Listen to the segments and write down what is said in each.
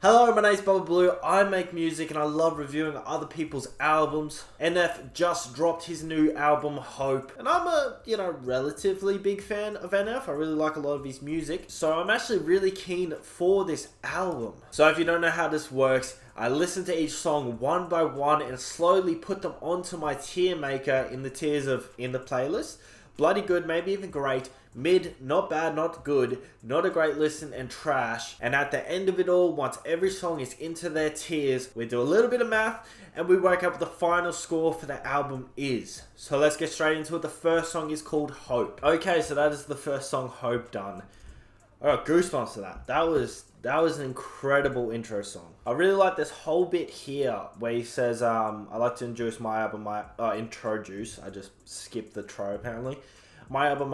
Hello, my name's Bubba Blue. I make music and I love reviewing other people's albums. NF just dropped his new album, Hope. And I'm a, relatively big fan of NF. I really like a lot of his music. So I'm actually really keen for this album. So if you don't know how this works, I listen to each song one by one and slowly put them onto my tier maker in the tiers of in the playlist. Bloody good, maybe even great, mid, not bad, not good, not a great listen, and trash. And at the end of it all, once every song is into their tiers, we do a little bit of math and we work out what the final score for the album is. So let's get straight into it. The first song is called Hope. Okay, so that is the first song, Hope, done. I got goosebumps to that. That was an incredible intro song. I really like this whole bit here where he says, I like to introduce my album, introduce. I just skipped the tro apparently. My album.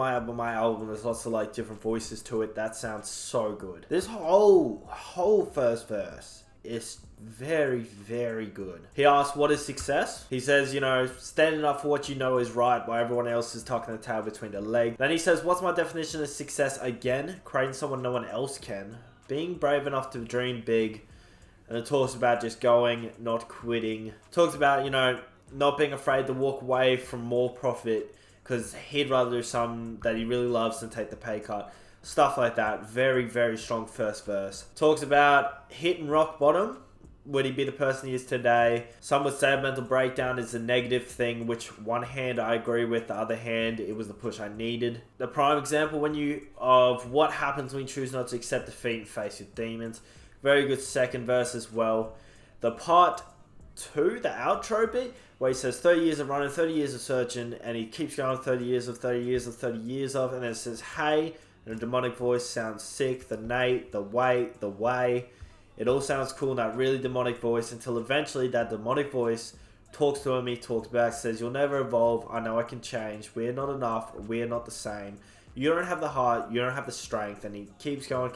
There's lots of different voices to it. That sounds so good. This whole first verse is very, very good. He asks, what is success? He says, standing up for what you know is right while everyone else is tucking the tail between their legs. Then he says, what's my definition of success again? Creating someone no one else can. Being brave enough to dream big. And it talks about just going, not quitting. Talks about, not being afraid to walk away from more profit because he'd rather do something that he really loves than take the pay cut. Stuff like that. Very, very strong first verse. Talks about hitting rock bottom. Would he be the person he is today? Some would say a mental breakdown is a negative thing, which one hand I agree with, the other hand, it was the push I needed. The prime example of what happens when you choose not to accept defeat and face your demons. Very good second verse as well. The part 2, the outro bit, where he says 30 years of running, 30 years of searching, and he keeps going 30 years of 30 years of 30 years of, and then it says, hey, and a demonic voice sounds sick, the Nate, the wait, the way. It all sounds cool in that really demonic voice until eventually that demonic voice talks to him, he talks back, says, you'll never evolve, I know I can change, we're not enough, we're not the same. You don't have the heart, you don't have the strength, and he keeps going.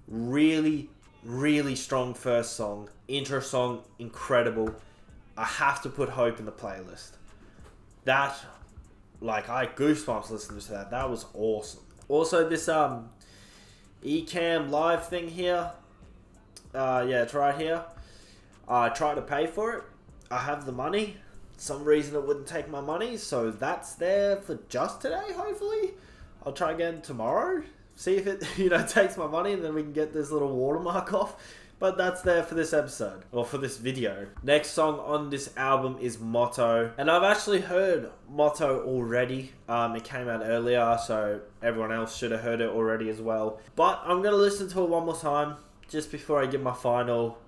Really, really strong first song. Intro song, incredible. I have to put Hope in the playlist. That, I had goosebumps listening to that. That was awesome. Also, this Ecamm live thing here. It's right here. I tried to pay for it. I have the money. Some reason it wouldn't take my money, so that's there for just today, hopefully. I'll try again tomorrow. See if it, takes my money and then we can get this little watermark off. But that's there for this episode, or for this video. Next song on this album is Motto. And I've actually heard Motto already. It came out earlier, so everyone else should have heard it already as well. But I'm going to listen to it one more time, just before I give my final,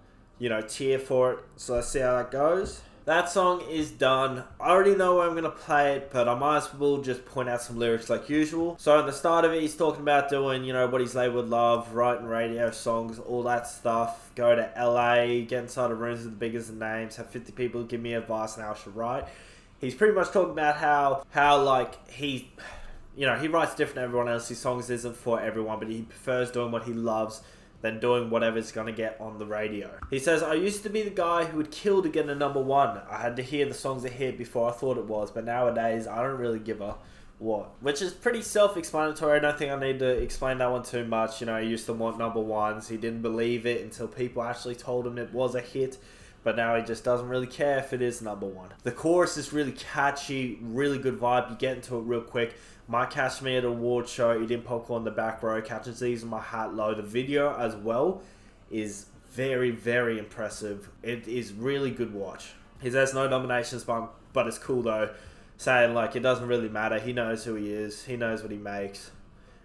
tier for it. So let's see how that goes. That song is done. I already know where I'm going to play it, but I might as well just point out some lyrics like usual. So at the start of it, he's talking about doing, what he's labeled love, writing radio songs, all that stuff. Go to LA, get inside of rooms with the biggest names, have 50 people give me advice on how I should write. He's pretty much talking about how he writes different than everyone else. His songs isn't for everyone, but he prefers doing what he loves than doing whatever's going to get on the radio. He says, I used to be the guy who would kill to get a number one. I had to hear the songs a hit before I thought it was, but nowadays I don't really give a what. Which is pretty self-explanatory. I don't think I need to explain that one too much. He used to want number ones. He didn't believe it until people actually told him it was a hit. But now he just doesn't really care if it is number one. The chorus is really catchy, really good vibe. You get into it real quick. Might catch me at an award show, eating popcorn in the back row, catches these in my hat low. The video as well is very, very impressive. It is really good watch. He has no nominations, but it's cool though. Saying it doesn't really matter. He knows who he is. He knows what he makes.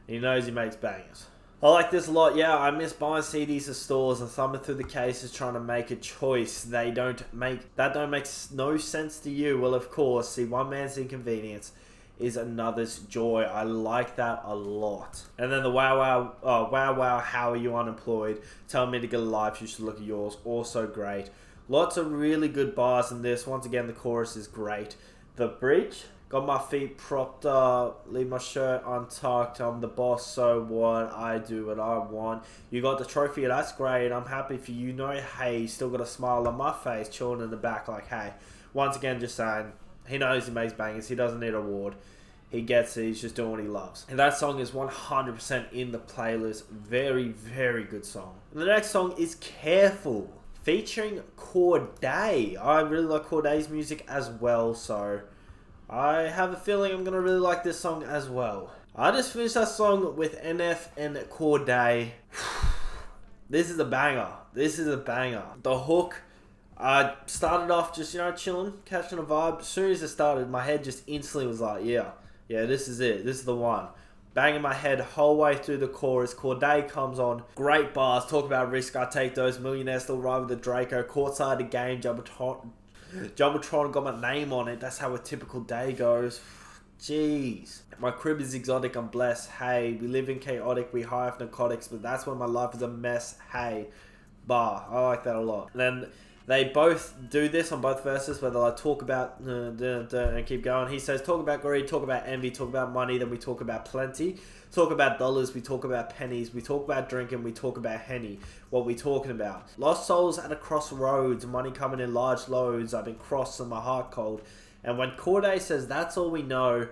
He knows he makes bangers. I like this a lot. Yeah, I miss buying CDs at stores and thumbing through the cases trying to make a choice. That don't make no sense to you. Well, of course, see, one man's inconvenience is another's joy. I like that a lot. And then the wow, how are you unemployed? Tell me to get a life, you should look at yours. Also great. Lots of really good bars in this. Once again, the chorus is great. The bridge, got my feet propped up, leave my shirt untucked, I'm the boss, so what, I do what I want. You got the trophy, that's great, I'm happy for you, hey, still got a smile on my face, chilling in the back hey. Once again, just saying, he knows he makes bangers, he doesn't need an award. He gets it. He's just doing what he loves. And that song is 100% in the playlist. Very, very good song. And the next song is Careful, featuring Corday. I really like Corday's music as well, so I have a feeling I'm going to really like this song as well. I just finished that song with NF and Corday. This is a banger. This is a banger. The hook, I started off just, chilling, catching a vibe. As soon as it started, my head just instantly was like, yeah, this is it. This is the one. Banging my head whole way through the chorus. Corday comes on. Great bars. Talk about risk. I take those. Millionaire still ride with the Draco. Courtside the game. Jumbotron got my name on it. That's how a typical day goes. Jeez. My crib is exotic. I'm blessed. Hey, we live in chaotic. We high off narcotics. But that's when my life is a mess. Hey. Bar. I like that a lot. And then they both do this on both verses where they like talk about and keep going. He says, talk about greed, talk about envy, talk about money, then we talk about plenty. Talk about dollars, we talk about pennies, we talk about drinking, we talk about Henny. What we talking about? Lost souls at a crossroads, money coming in large loads. I've been crossed and my heart cold. And when Corday says that's all we know,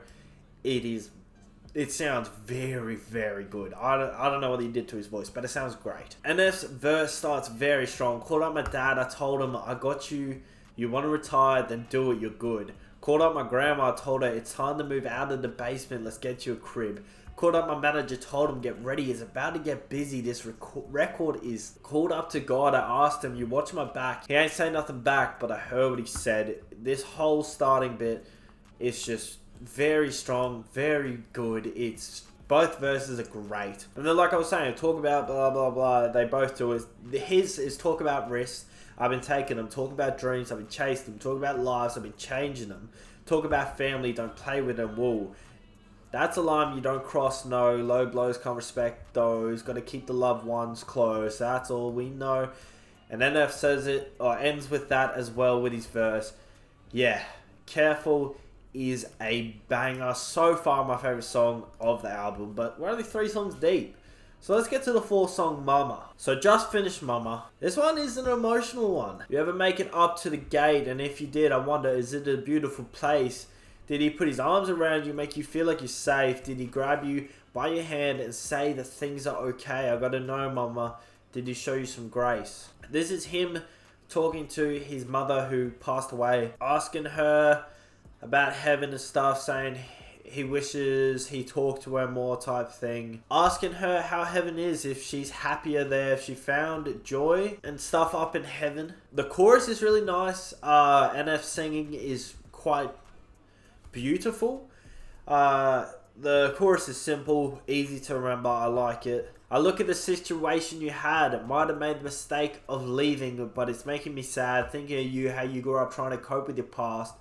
it sounds very, very good. I don't know what he did to his voice, but it sounds great. NF's verse starts very strong. Called up my dad, I told him, I got you. You want to retire, then do it, you're good. Called up my grandma, I told her, it's time to move out of the basement, let's get you a crib. Called up my manager, told him, get ready, it's about to get busy. This record is called up to God. I asked him, you watch my back. He ain't saying nothing back, but I heard what he said. This whole starting bit is just very strong, very good. It's both verses are great. And then like I was saying, talk about blah blah blah, they both do it. His is talk about risks. I've been taking them. Talk about dreams, I've been chasing them. Talk about lives, I've been changing them. Talk about family, don't play with them. Woo. That's a line you don't cross, no. Low blows, can't respect those. Gotta keep the loved ones close. That's all we know. And NF says it, or ends with that as well with his verse. Yeah, Careful is a banger. So far my favourite song of the album, but we're only 3 songs deep. So let's get to the 4th song, Mama. So just finished Mama. This one is an emotional one. You ever make it up to the gate? And if you did, I wonder, is it a beautiful place? Did he put his arms around you, make you feel like you're safe? Did he grab you by your hand and say that things are okay? I gotta know, Mama. Did he show you some grace? This is him talking to his mother who passed away, asking her about heaven and stuff, saying he wishes he talked to her more type thing. Asking her how heaven is, if she's happier there, if she found joy and stuff up in heaven. The chorus is really nice. NF singing is quite beautiful. The chorus is simple, easy to remember. I like it. I look at the situation you had. Might have made the mistake of leaving, but it's making me sad. Thinking of you, how you grew up trying to cope with your past.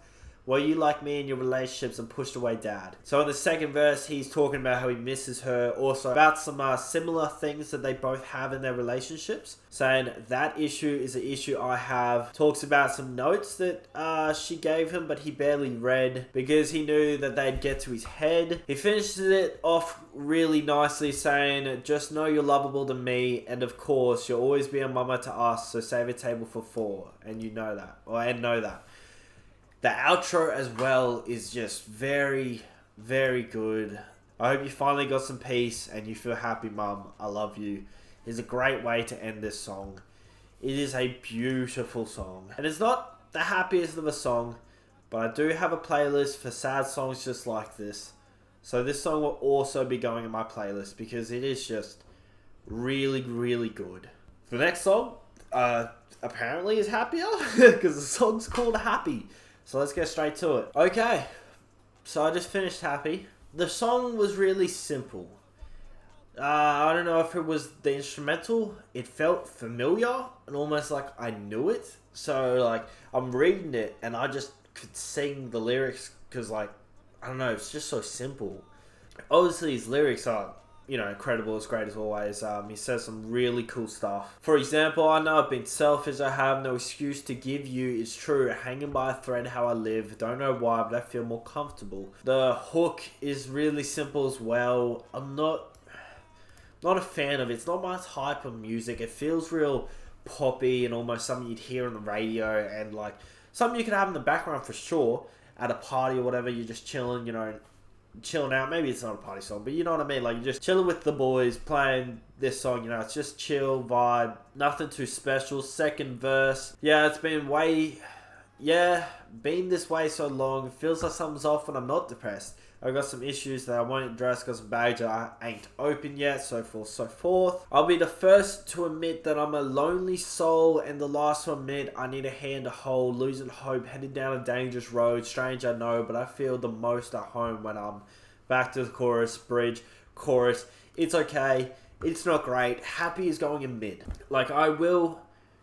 Were you like me in your relationships and pushed away dad? So in the second verse, he's talking about how he misses her. Also about some similar things that they both have in their relationships. Saying that issue is an issue I have. Talks about some notes that she gave him, but he barely read because he knew that they'd get to his head. He finishes it off really nicely saying, just know you're lovable to me. And of course, you'll always be a mama to us. So save a table for 4. And you know that. And know that. The outro as well is just very, very good. I hope you finally got some peace and you feel happy, Mum. I love you. Is a great way to end this song. It is a beautiful song. And it's not the happiest of a song, but I do have a playlist for sad songs just like this. So this song will also be going in my playlist because it is just really, really good. The next song, apparently is happier because the song's called Happy. So let's get straight to it. Okay, so I just finished Happy. The song was really simple. I don't know if it was the instrumental. It felt familiar and almost like I knew it. So like I'm reading it and I just could sing the lyrics because like, I don't know, it's just so simple. Obviously his lyrics are, incredible, as great as always. He says some really cool stuff. For example, I know I've been selfish, I have no excuse to give you. It's true, hanging by a thread how I live. Don't know why, but I feel more comfortable. The hook is really simple as well. I'm not a fan of it. It's not my type of music. It feels real poppy and almost something you'd hear on the radio and like something you could have in the background for sure at a party or whatever. You're just chilling, chilling out. Maybe it's not a party song, but you know what I mean. Like, you're just chilling with the boys, playing this song. You know, it's just chill vibe, nothing too special. Second verse, yeah, it's been been this way so long. It feels like something's off when I'm not depressed. I've got some issues that I won't address, got some baggage I ain't open yet, so forth, so forth. I'll be the first to admit that I'm a lonely soul, and the last to admit I need a hand to hold, losing hope, heading down a dangerous road. Strange, I know, but I feel the most at home when I'm back to the chorus, bridge, chorus. It's okay. It's not great. Happy is going in mid. Like, I will,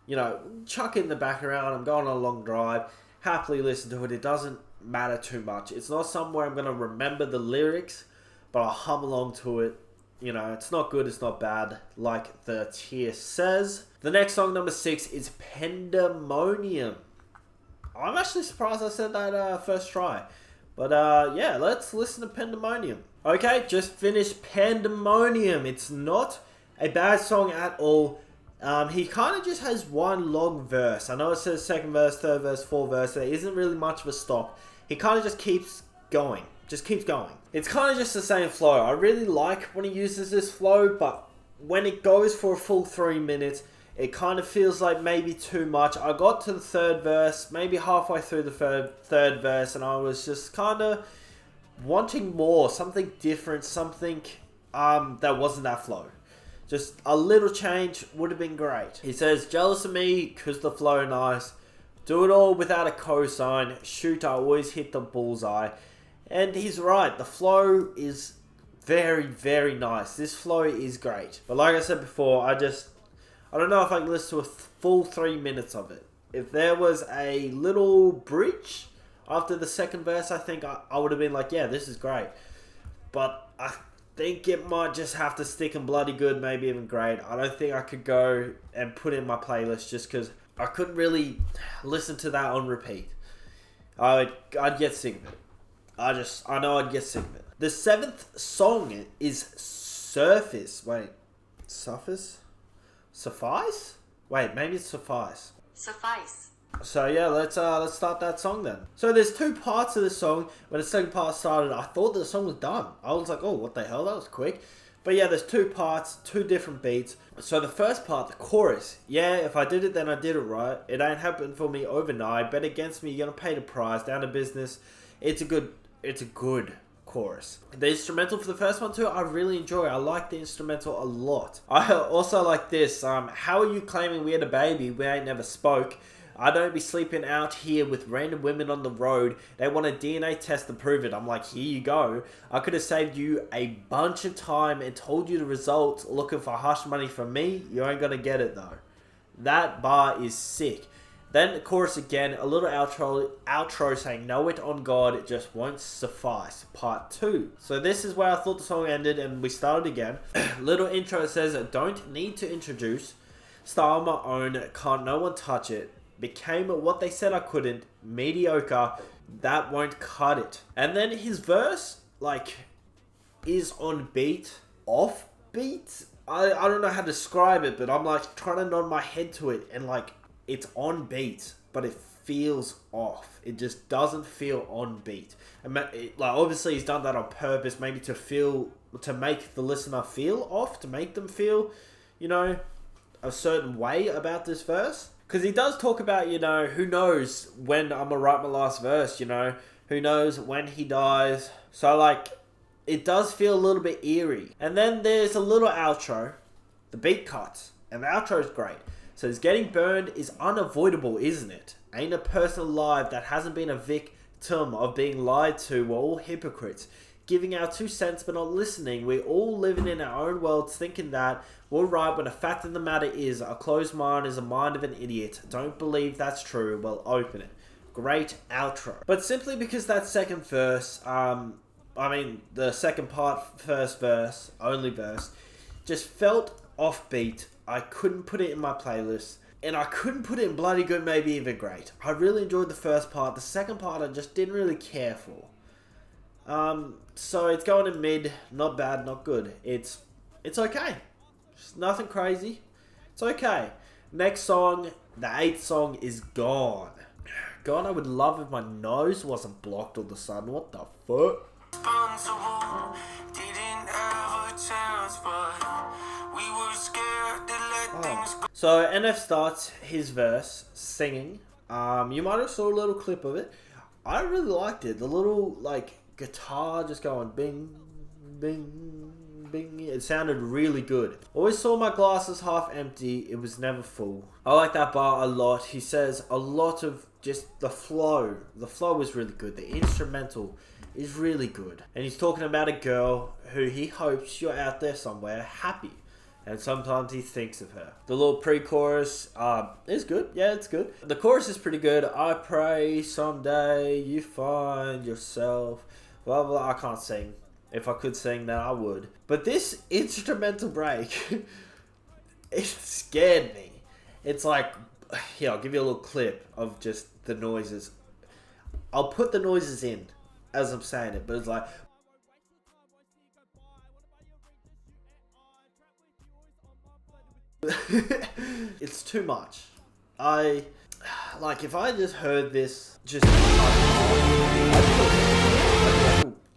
you know, chuck in the background. I'm going on a long drive. Happily listen to it. It doesn't matter too much. It's not somewhere I'm going to remember the lyrics, but I'll hum along to it. You know, it's not good, it's not bad, like the tier says. The next song, number 6, is Pandemonium. I'm actually surprised I said that first try. But yeah, let's listen to Pandemonium. Okay, just finished Pandemonium. It's not a bad song at all. He kind of just has one long verse. I know it says second verse, third verse, fourth verse. There isn't really much of a stop. He kind of just keeps going. Just keeps going. It's kind of just the same flow. I really like when he uses this flow, but when it goes for a full 3 minutes, it kind of feels like maybe too much. I got to the third verse, maybe halfway through the third verse, and I was just kind of wanting more. Something different, something that wasn't that flow. Just a little change would have been great. He says, jealous of me because the flow nice. Do it all without a cosign. Shoot, I always hit the bullseye. And he's right. The flow is very, very nice. This flow is great. But like I said before, I don't know if I can listen to a full 3 minutes of it. If there was a little bridge after the second verse, I think I would have been like, yeah, this is great. But I think it might just have to stick in bloody good, maybe even great. I don't think I could go and put it in my playlist just because I couldn't really listen to that on repeat. I'd get sick of it. I know I'd get sick of it. The 7th song is Surface. Wait, Suffice? Suffice? Wait, maybe it's Suffice. Suffice. So yeah, let's start that song then. So there's 2 parts of the song. When the second part started, I thought the song was done. I was like, oh, what the hell? That was quick. But yeah, there's 2 parts, 2 different beats. So the first part, the chorus. Yeah, if I did it, then I did it right. It ain't happened for me overnight. Bet against me, you're gonna pay the price. Down to business. It's a good chorus. The instrumental for the first one too, I really enjoy. I like the instrumental a lot. I also like this. How are you claiming we had a baby? We ain't never spoke. I don't be sleeping out here with random women on the road. They want a DNA test to prove it. I'm like, here you go. I could have saved you a bunch of time and told you the results. Looking for hush money from me? You ain't gonna get it though. That bar is sick. Then the chorus again, a little outro saying, know it on God, it just won't suffice. Part 2. So this is where I thought the song ended and we started again. Little intro says, don't need to introduce. Style my own, can't no one touch it. Became what they said I couldn't. Mediocre, that won't cut it. And then his verse, like, is on beat, off beat. I don't know how to describe it, but I'm like trying to nod my head to it and like it's on beat, but it feels off. It just doesn't feel on beat. And like obviously he's done that on purpose, maybe to make the listener feel off, to make them feel, you know, a certain way about this verse. Because he does talk about, you know, who knows when I'm gonna write my last verse, you know, who knows when he dies. So like, it does feel a little bit eerie. And then there's a little outro, the beat cuts, and the outro is great. So it's getting burned is unavoidable, isn't it? Ain't a person alive that hasn't been a victim of being lied to. We're all hypocrites. Giving our 2 cents but not listening. We're all living in our own worlds thinking that we're right when the fact of the matter is a closed mind is a mind of an idiot. Don't believe that's true. Well, open it. Great outro. But simply because that second verse, the second part, first verse, only verse, just felt offbeat. I couldn't put it in my playlist. And I couldn't put it in bloody good, maybe even great. I really enjoyed the first part. The second part I just didn't really care for. So it's going in mid, not bad, not good. It's okay. Just nothing crazy. It's okay. Next song, the 8th song is Gone. God, I would love if my nose wasn't blocked all of a sudden. What the fuck? So NF starts his verse singing. You might have saw a little clip of it. I really liked it. The little like guitar just going bing, bing, bing. It sounded really good. Always saw my glasses half empty. It was never full. I like that bar a lot. He says a lot of just the flow. The flow is really good. The instrumental is really good. And he's talking about a girl who he hopes you're out there somewhere happy. And sometimes he thinks of her. The little pre-chorus is good. Yeah, it's good. The chorus is pretty good. I pray someday you find yourself. Blah, blah. I can't sing. If I could sing, then I would. But this instrumental break, it scared me. It's like, here, I'll give you a little clip of just the noises. I'll put the noises in as I'm saying it, but it's like... It's too much. If I just heard this, just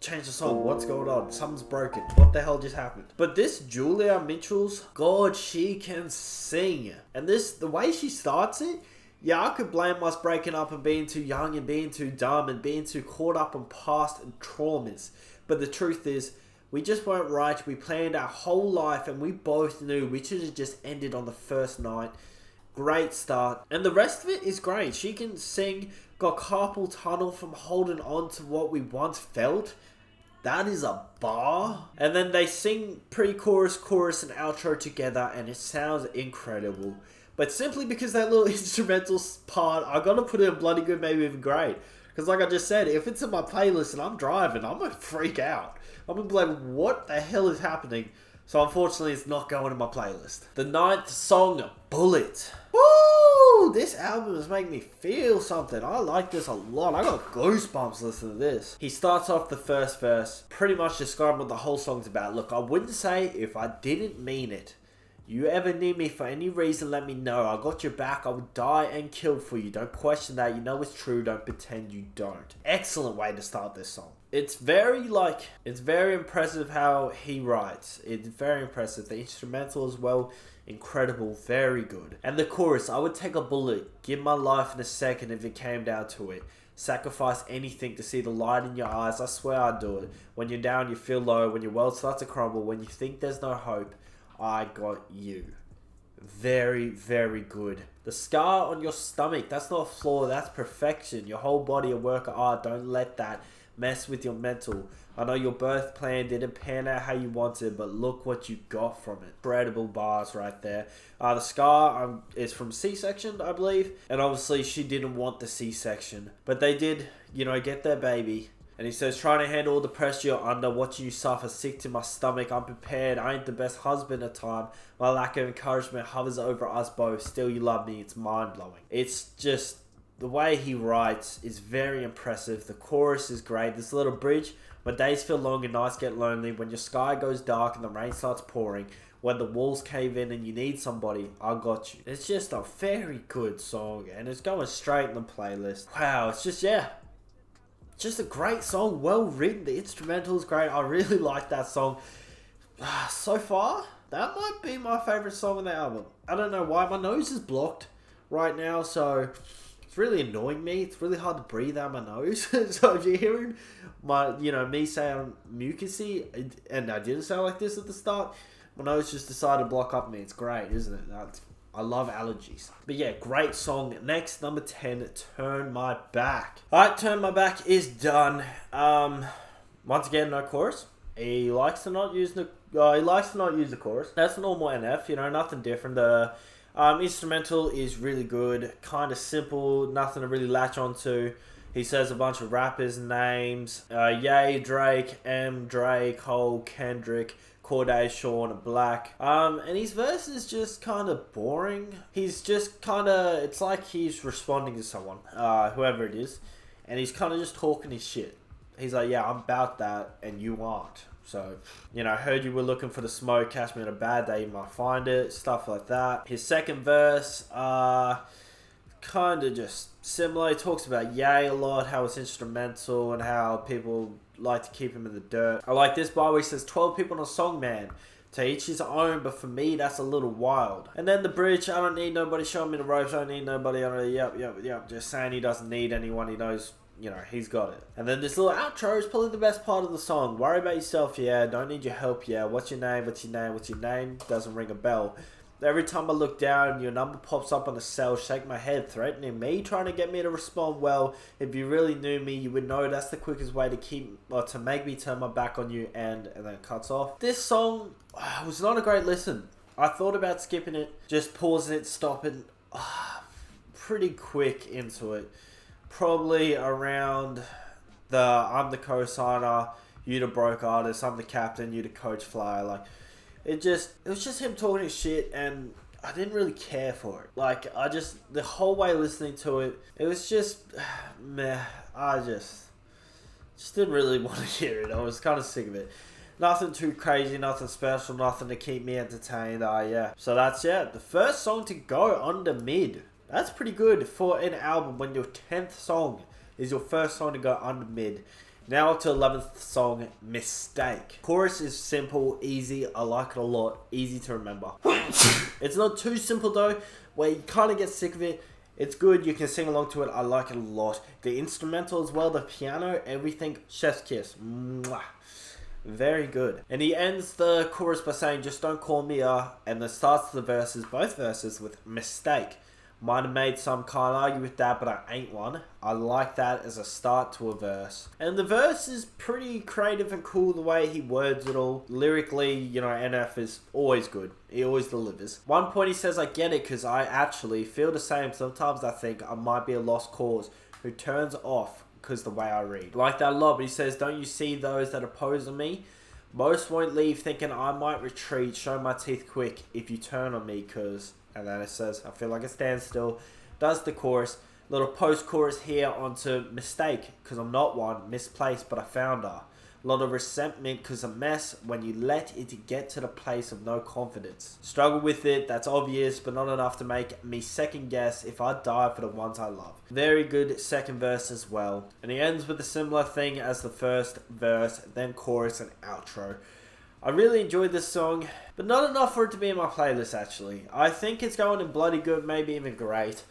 change the song. What's going on? Something's broken. What the hell just happened? But this Julia Mitchell's, God, she can sing. And the way she starts it, yeah, I could blame us breaking up and being too young and being too dumb and being too caught up on past and traumas. But the truth is, we just weren't right. We planned our whole life and we both knew we should have just ended on the first night. Great start. And the rest of it is great. She can sing, got carpal tunnel from holding on to what we once felt. That is a bar. And then they sing pre-chorus, chorus, and outro together and it sounds incredible. But simply because that little instrumental part, I gotta put it in bloody good, maybe even great. Because like I just said, if it's in my playlist and I'm driving, I'm gonna freak out. I'm gonna be like, what the hell is happening? So unfortunately, it's not going in my playlist. The 9th song, Bullet. Woo! This album is making me feel something. I like this a lot. I got goosebumps listening to this. He starts off the first verse, pretty much describing what the whole song's about. Look, I wouldn't say if I didn't mean it. You ever need me for any reason, let me know. I got your back. I would die and kill for you. Don't question that. You know it's true. Don't pretend you don't. Excellent way to start this song. It's very impressive how he writes. It's very impressive. The instrumental as well, incredible, very good. And the chorus, I would take a bullet, give my life in a second if it came down to it. Sacrifice anything to see the light in your eyes. I swear I'd do it. When you're down, you feel low. When your world starts to crumble. When you think there's no hope. I got you. Very, very good. The scar on your stomach, that's not a flaw, that's perfection. Your whole body a work of art. Don't let that mess with your mental. I know your birth plan didn't pan out how you wanted, but look what you got from it. Incredible bars right there. The scar is from C-section, I believe. And obviously she didn't want the C-section. But they did, get their baby. And he says, trying to handle all the pressure you're under, watching you suffer, sick to my stomach, I'm prepared, I ain't the best husband at time. My lack of encouragement hovers over us both, still you love me, it's mind-blowing. It's just, the way he writes is very impressive, the chorus is great, this little bridge, when days feel long and nights get lonely, when your sky goes dark and the rain starts pouring, when the walls cave in and you need somebody, I got you. It's just a very good song, and it's going straight in the playlist. Wow, it's just, just a great song, well written, the instrumental is great, I really like that song. So far, that might be my favourite song on the album. I don't know why, my nose is blocked right now, so it's really annoying me. It's really hard to breathe out my nose. So if you're hearing me sound mucusy, and I didn't sound like this at the start, my nose just decided to block up me. It's great, isn't it? I love allergies. But yeah, great song. Next, number 10, Turn My Back. Alright, Turn My Back is done. Once again, no chorus. He likes to not use the chorus. That's normal NF, nothing different. The instrumental is really good, kind of simple, nothing to really latch onto. He says a bunch of rappers' names. Ye, Drake, M, Drake, Cole, Kendrick, Corday, Sean, Black. And his verse is just kind of boring. He's just kind of, it's like he's responding to someone, whoever it is, and he's kind of just talking his shit. He's like, yeah, I'm about that, and you aren't. So, I heard you were looking for the smoke, catch me on a bad day, you might find it, stuff like that. His second verse, kind of just similar. He talks about Ye a lot, how it's instrumental, and how people, like to keep him in the dirt. I like this bar where he says 12 people on a song, man. To each his own, but for me, that's a little wild. And then the bridge, I don't need nobody showing me the ropes. I don't need nobody. Yep. Just saying he doesn't need anyone. He knows, he's got it. And then this little outro is probably the best part of the song. Worry about yourself, yeah. Don't need your help, yeah. What's your name? What's your name? What's your name? Doesn't ring a bell. Every time I look down, your number pops up on the cell, shake my head, threatening me, trying to get me to respond well. If you really knew me, you would know that's the quickest way to make me turn my back on you, and then it cuts off. This song was not a great listen. I thought about skipping it, just pausing it, stopping, pretty quick into it. Probably around I'm the co-signer, you the broke artist, I'm the captain, you the coach flyer, it was just him talking his shit, and I didn't really care for it. The whole way listening to it, it was just, meh. I just didn't really want to hear it. I was kind of sick of it. Nothing too crazy, nothing special, nothing to keep me entertained. Yeah. So that's it. The first song to go under mid. That's pretty good for an album when your 10th song is your first song to go under mid. Now up to 11th song, Mistake. Chorus is simple, easy, I like it a lot, easy to remember. It's not too simple though, where you kind of get sick of it. It's good, you can sing along to it, I like it a lot. The instrumental as well, the piano, everything, chef's kiss. Mwah. Very good. And he ends the chorus by saying, just don't call me and then starts both verses with mistake. Might have made some kind of argue with that, but I ain't one. I like that as a start to a verse. And the verse is pretty creative and cool the way he words it all. Lyrically, NF is always good. He always delivers. One point he says, I get it because I actually feel the same. Sometimes I think I might be a lost cause who turns off because the way I read. Like that a lot, but he says, don't you see those that oppose me? Most won't leave thinking I might retreat, show my teeth quick if you turn on me cause... And then it says, I feel like a standstill. Does the chorus. Little post-chorus here onto mistake, because I'm not one. Misplaced, but I found her. A lot of resentment, because a mess when you let it get to the place of no confidence. Struggle with it, that's obvious, but not enough to make me second guess if I die for the ones I love. Very good second verse as well. And he ends with a similar thing as the first verse, then chorus and outro. I really enjoyed this song, but not enough for it to be in my playlist actually. I think it's going in bloody good, maybe even great.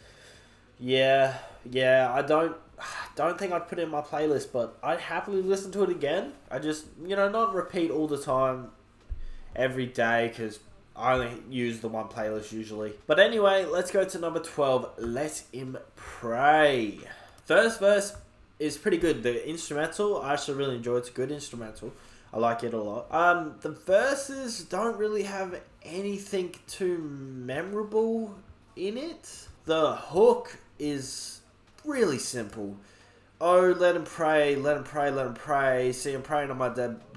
Yeah, I don't think I'd put it in my playlist, but I'd happily listen to it again. I just, not repeat all the time, every day, because I only use the one playlist usually. But anyway, let's go to number 12, Let Him Pray. First verse is pretty good. The instrumental, I actually really enjoy it. It's a good instrumental. I like it a lot. The verses don't really have anything too memorable in it. The hook is really simple. Oh, let him pray, let him pray, let him pray. See him praying on my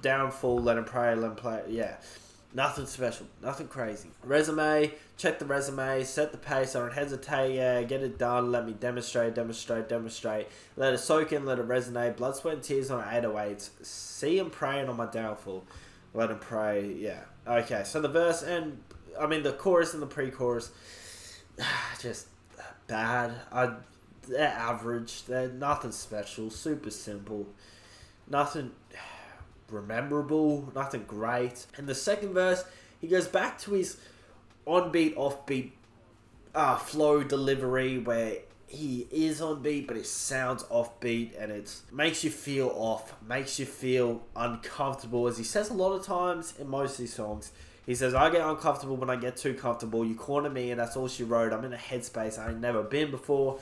downfall, let him pray, let him play. Yeah. Nothing special, nothing crazy. Resume, check the resume, set the pace, I don't hesitate, yeah, get it done, let me demonstrate. Let it soak in, let it resonate, blood, sweat, and tears on 808s. See him praying on my downfall, let him pray, yeah. Okay, so the verse the chorus and the pre-chorus, just bad. They're average, they're nothing special, super simple, nothing memorable, nothing great. And the second verse, he goes back to his on-beat, off-beat flow delivery where he is on beat but it sounds offbeat and it makes you feel off, makes you feel uncomfortable, as he says a lot of times in most of these songs. He says, I get uncomfortable when I get too comfortable, you corner me and that's all she wrote, I'm in a headspace I ain't never been before.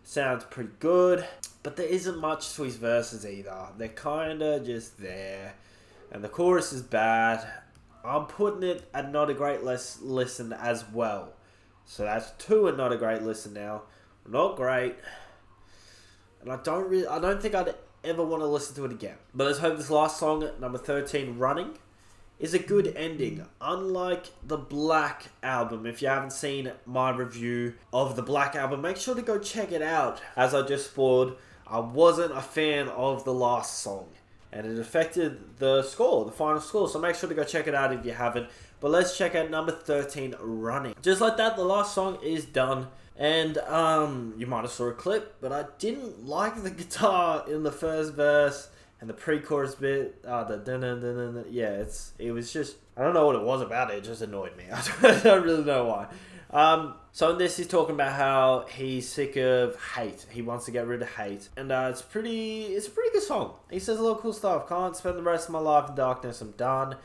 Sounds pretty good, but there isn't much to his verses either. They're kinda just there. And the chorus is bad. I'm putting it at not a great listen as well. So that's 2 and not a great listen now. Not great. And I don't think I'd ever want to listen to it again. But let's hope this last song, number 13, Running, is a good ending. Unlike the Black album, if you haven't seen my review of the Black album, make sure to go check it out. As I just spoiled, I wasn't a fan of the last song, and it affected the score, the final score, so make sure to go check it out if you haven't. But let's check out number 13, Running. Just like that, the last song is done. And you might have saw a clip, but I didn't like the guitar in the first verse And the pre-chorus bit, the dun-dun-dun-dun, yeah, it was just, I don't know what it was about it just annoyed me. I don't really know why. So in this, he's talking about how he's sick of hate. He wants to get rid of hate. And it's a pretty good song. He says a lot of cool stuff. Can't spend the rest of my life in darkness. I'm done.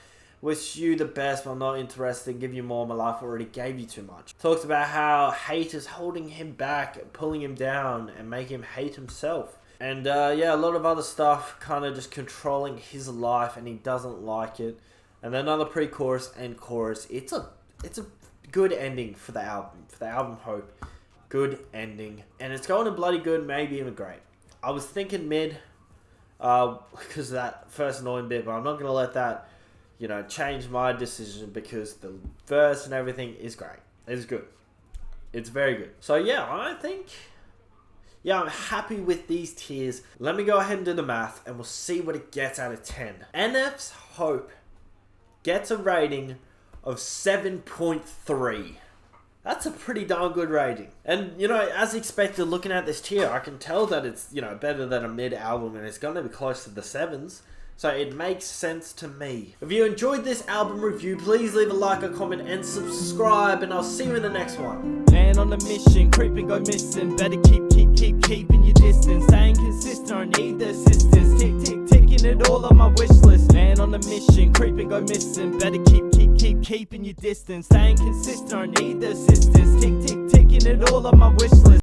Wish you the best, but I'm not interested. Give you more. My life already gave you too much. Talks about how hate is holding him back, pulling him down, and making him hate himself. And yeah, a lot of other stuff kind of just controlling his life, and he doesn't like it. And then another pre-chorus and chorus. It's a good ending for the album Hope. Good ending. And it's going to bloody good, maybe even great. I was thinking mid, because of that first annoying bit, but I'm not going to let that, change my decision, because the verse and everything is great. It's good. It's very good. So yeah, I'm happy with these tiers. Let me go ahead and do the math, and we'll see what it gets out of 10. NF's Hope gets a rating of 7.3. That's a pretty darn good rating. And, as expected, looking at this tier, I can tell that it's, better than a mid album, and it's going to be close to the 7s. So it makes sense to me. If you enjoyed this album review, please leave a like, a comment, and subscribe, and I'll see you in the next one. Man on a mission, creeping, go missing. Better keeping your distance. Staying consistent, I need the assistance. Ticking it all on my wish list. Man on a mission, creeping, go missing. Better keeping your distance. Staying consistent, I need the assistance. Ticking it all on my wish list.